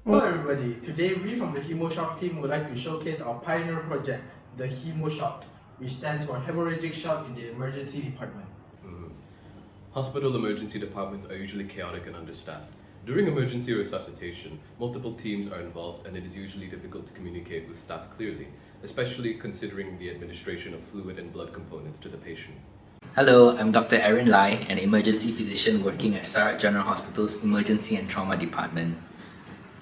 Hello everybody, today we from the HemoShock team would like to showcase our pioneer project, the HemoShockED, which stands for Hemorrhagic Shock in the Emergency Department. Hospital emergency departments are usually chaotic and understaffed. During emergency resuscitation, multiple teams are involved and it is usually difficult to communicate with staff clearly, especially considering the administration of fluid and blood components to the patient. Hello, I'm Dr. Aaron Lai, an emergency physician working at Sarat General Hospital's Emergency and Trauma Department.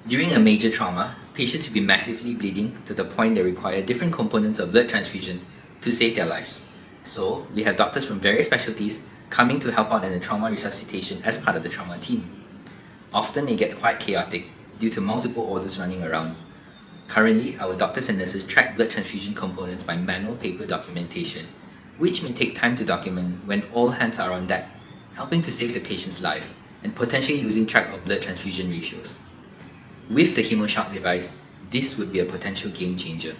During a major trauma, patients will be massively bleeding to the point they require different components of blood transfusion to save their lives. So, we have doctors from various specialties coming to help out in the trauma resuscitation as part of the trauma team. Often it gets quite chaotic due to multiple orders running around. Currently, our doctors and nurses track blood transfusion components by manual paper documentation, which may take time to document when all hands are on deck, helping to save the patient's life and potentially losing track of blood transfusion ratios. With the HemoShock device, this would be a potential game changer.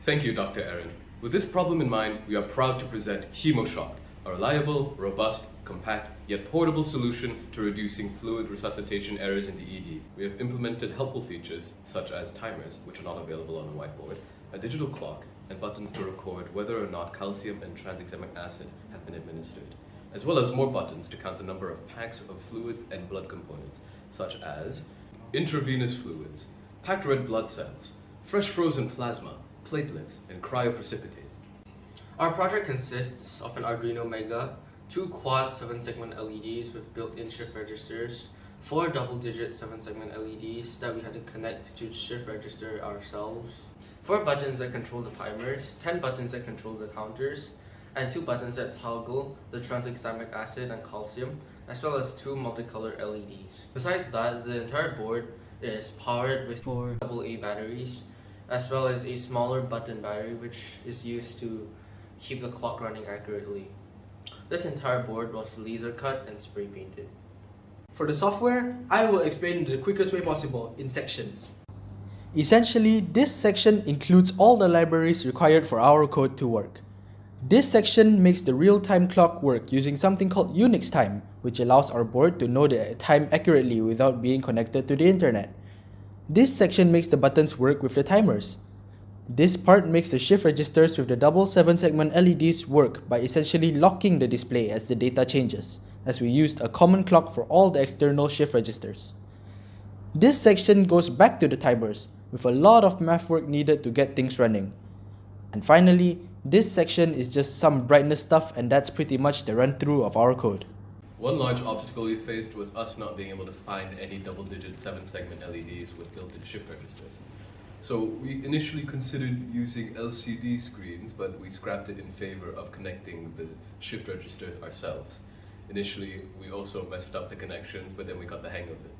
Thank you, Dr. Aaron. With this problem in mind, we are proud to present HemoShock, a reliable, robust, compact, yet portable solution to reducing fluid resuscitation errors in the ED. We have implemented helpful features such as timers, which are not available on a whiteboard, a digital clock, and buttons to record whether or not calcium and tranexamic acid have been administered, as well as more buttons to count the number of packs of fluids and blood components, such as intravenous fluids, packed red blood cells, fresh frozen plasma, platelets, and cryoprecipitate. Our project consists of an Arduino Mega, 2 quad 7-segment LEDs with built-in shift registers, 4 double-digit 7-segment LEDs that we had to connect to shift register ourselves, 4 buttons that control the timers, 10 buttons that control the counters, and 2 buttons that toggle the tranexamic acid and calcium, as well as 2 multicolored LEDs. Besides that, the entire board is powered with 4 AA batteries, as well as a smaller button battery which is used to keep the clock running accurately. This entire board was laser cut and spray painted. For the software, I will explain the quickest way possible in sections. Essentially, this section includes all the libraries required for our code to work. This section makes the real-time clock work using something called Unix time, which allows our board to know the time accurately without being connected to the internet. This section makes the buttons work with the timers. This part makes the shift registers with the double 7-segment LEDs work by essentially locking the display as the data changes, as we used a common clock for all the external shift registers. This section goes back to the timers, with a lot of math work needed to get things running. And finally, this section is just some brightness stuff, and that's pretty much the run-through of our code. One large obstacle we faced was us not being able to find any double-digit 7-segment LEDs with built-in shift registers. So we initially considered using LCD screens, but we scrapped it in favor of connecting the shift registers ourselves. Initially, we also messed up the connections, but then we got the hang of it.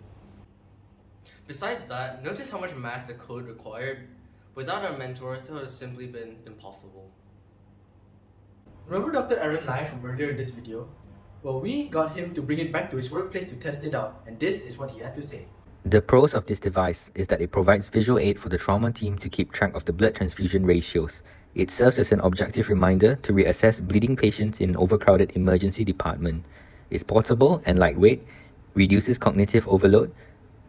Besides that, notice how much math the code required. Without our mentors, it would have simply been impossible. Remember Dr. Aaron Lai from earlier in this video? Well, we got him to bring it back to his workplace to test it out, and this is what he had to say. The pros of this device is that it provides visual aid for the trauma team to keep track of the blood transfusion ratios. It serves as an objective reminder to reassess bleeding patients in an overcrowded emergency department. It's portable and lightweight, reduces cognitive overload,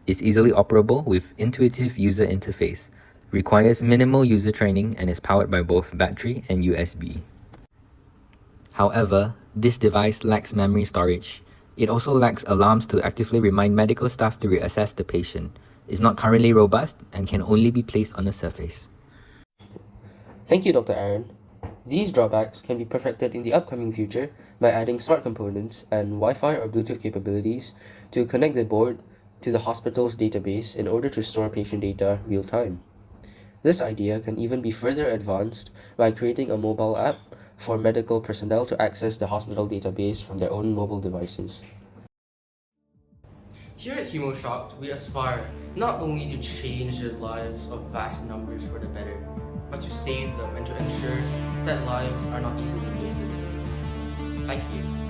is easily operable with intuitive user interface, requires minimal user training, and is powered by both battery and USB. However, this device lacks memory storage. It also lacks alarms to actively remind medical staff to reassess the patient, is not currently robust, and can only be placed on the surface. Thank you, Dr. Aaron. These drawbacks can be perfected in the upcoming future by adding smart components and Wi-Fi or Bluetooth capabilities to connect the board to the hospital's database in order to store patient data real-time. This idea can even be further advanced by creating a mobile app for medical personnel to access the hospital database from their own mobile devices. Here at HemoShocked, we aspire not only to change the lives of vast numbers for the better, but to save them and to ensure that lives are not easily wasted. Thank you.